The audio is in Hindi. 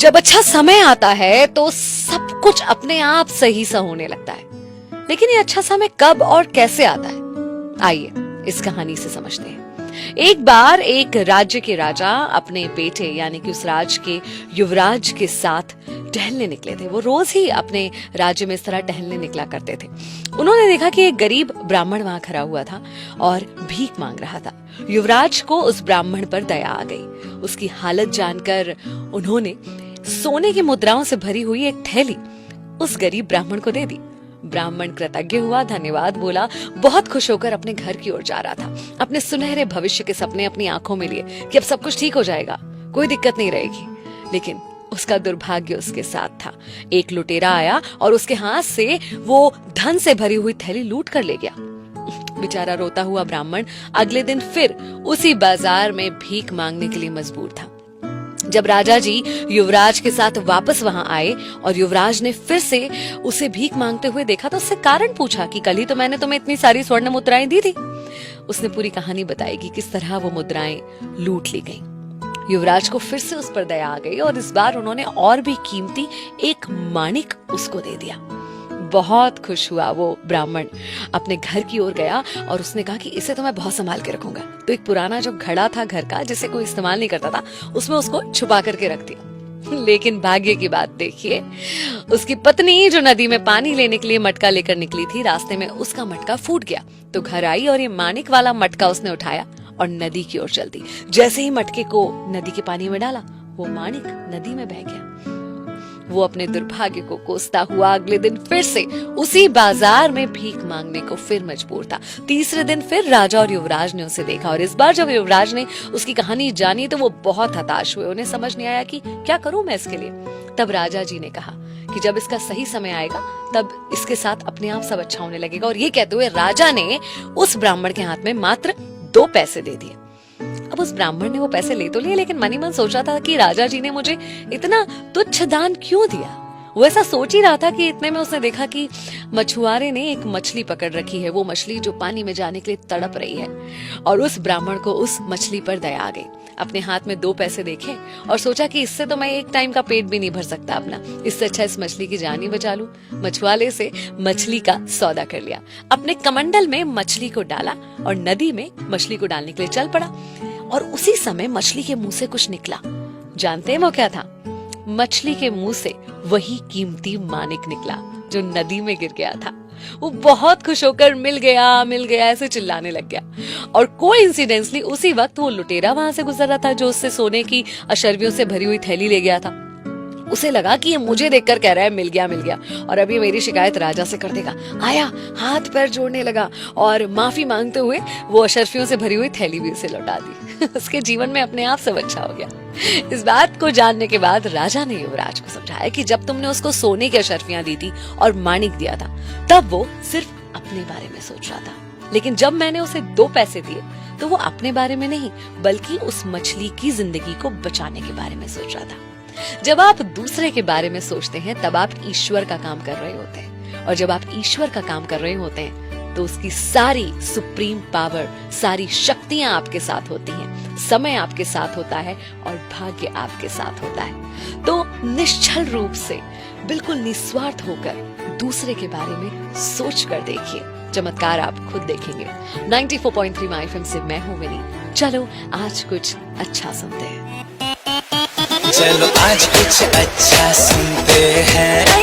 जब अच्छा समय आता है तो सब कुछ अपने आप सही सा होने लगता है, लेकिन ये अच्छा समय कब और कैसे आता है, आइए इस कहानी से समझते हैं। एक बार एक राज्य के राजा अपने बेटे यानी कि उस राज्य के युवराज के साथ टहलने निकले थे। वो रोज ही अपने राज्य में इस तरह टहलने निकला करते थे। उन्होंने देखा कि एक गरीब ब्राह्मण वहां खड़ा हुआ था और भीख मांग रहा था। युवराज को उस ब्राह्मण पर दया आ गई। उसकी हालत जानकर उन्होंने सोने की मुद्राओं से भरी हुई एक थैली उस गरीब ब्राह्मण को दे दी। ब्राह्मण कृतज्ञ हुआ, धन्यवाद बोला, बहुत खुश होकर अपने घर की ओर जा रहा था। अपने सुनहरे भविष्य के सपने अपनी आंखों में लिए कि अब सब कुछ ठीक हो जाएगा, कोई दिक्कत नहीं रहेगी। लेकिन उसका दुर्भाग्य उसके साथ था। एक लुटेरा आया और उसके हाथ से वो धन से भरी हुई थैली लूट कर ले गया। बेचारा रोता हुआ ब्राह्मण अगले दिन फिर उसी बाजार में भीख मांगने के लिए मजबूर था। जब राजा जी युवराज के साथ वापस वहां आए और युवराज ने फिर से उसे भीख मांगते हुए देखा तो उससे कारण पूछा कि कल ही तो मैंने तुम्हें इतनी सारी स्वर्ण मुद्राएं दी थी। उसने पूरी कहानी बताई कि किस तरह वो मुद्राएं लूट ली गईं। युवराज को फिर से उस पर दया आ गई और इस बार उन्होंने और भी कीमती एक माणिक उसको दे दिया। बहुत खुश हुआ वो ब्राह्मण, अपने घर की ओर गया और उसने कहा कि इसे तो मैं बहुत संभाल के रखूंगा। तो एक पुराना जो घड़ा था घर का जिसे कोई इस्तेमाल नहीं करता था, उसमें उसको छुपा करके रख दिया। लेकिन भाग्य की बात देखिए, उसकी पत्नी जो नदी में पानी लेने के लिए मटका लेकर निकली थी, रास्ते में उसका मटका फूट गया। तो घर आई और ये माणिक वाला मटका उसने उठाया और नदी की ओर चल दी। जैसे ही मटके को नदी के पानी में डाला, वो माणिक नदी में बह गया। वो अपने दुर्भाग्य को कोसता हुआ अगले दिन फिर से उसी बाजार में भीख मांगने को फिर मजबूर था। तीसरे दिन फिर राजा और युवराज ने उसे देखा और इस बार जब युवराज ने उसकी कहानी जानी तो वो बहुत हताश हुए। उन्हें समझ नहीं आया कि क्या करूं मैं इसके लिए। तब राजा जी ने कहा कि जब इसका सही समय आएगा तब इसके साथ अपने आप सब अच्छा होने लगेगा। और ये कहते हुए राजा ने उस ब्राह्मण के हाथ में मात्र 2 पैसे दे दिए। अब उस ब्राह्मण ने वो पैसे ले तो लिए, लेकिन मन ही मन सोचा था कि राजा जी ने मुझे इतना तुच्छ दान क्यों दिया। वो ऐसा सोच ही रहा था कि इतने में उसने देखा कि मछुआरे ने एक मछली पकड़ रखी है। वो मछली जो पानी में जाने के लिए तड़प रही है और उस ब्राह्मण को उस मछली पर दया आ गई। अपने हाथ में 2 पैसे देखे और सोचा कि इससे तो मैं एक टाइम का पेट भी नहीं भर सकता अपना, इससे अच्छा इस मछली की जान ही बचा लूं। मछुआरे से मछली का सौदा कर लिया, अपने कमंडल में मछली को डाला और नदी में मछली को डालने के लिए चल पड़ा। और उसी समय मछली के मुंह से कुछ निकला। जानते हैं वो क्या था? मछली के मुंह से वही कीमती माणिक निकला जो नदी में गिर गया था। वो बहुत खुश होकर मिल गया ऐसे चिल्लाने लग गया। और कोइंसिडेंसली उसी वक्त वो लुटेरा वहां से गुजर रहा था जो उससे सोने की अशर्फियों से भरी हुई थैली ले गया था। उसे लगा कि ये मुझे देखकर कह रहा है मिल गया और अभी मेरी शिकायत राजा से कर देगा। आया, हाथ पैर जोड़ने लगा और माफी मांगते हुए वो अशर्फियों से भरी हुई थैली भी उसे लौटा दी। उसके जीवन में अपने आप सब अच्छा हो गया। इस बात को जानने के बाद राजा ने युवराज को समझाया कि जब तुमने उसको सोने की अशर्फियां दी थी और माणिक दिया था तब वो सिर्फ अपने बारे में सोच रहा था, लेकिन जब मैंने उसे 2 पैसे दिए तो वो अपने बारे में नहीं बल्कि उस मछली की जिंदगी को बचाने के बारे में सोच रहा था। जब आप दूसरे के बारे में सोचते हैं तब आप ईश्वर का काम कर रहे होते हैं, और जब आप ईश्वर का काम कर रहे होते हैं तो उसकी सारी सुप्रीम पावर, सारी शक्तियां आपके साथ होती हैं, समय आपके साथ होता है और भाग्य आपके साथ होता है। तो निश्चल रूप से बिल्कुल निस्वार्थ होकर दूसरे के बारे में सोच कर देखिए, चमत्कार आप खुद देखेंगे। 94.3 माय एफएम से मैं हूँ विनी। चलो आज कुछ अच्छा सुनते हैं। चलो आज कुछ अच्छा सुनते हैं।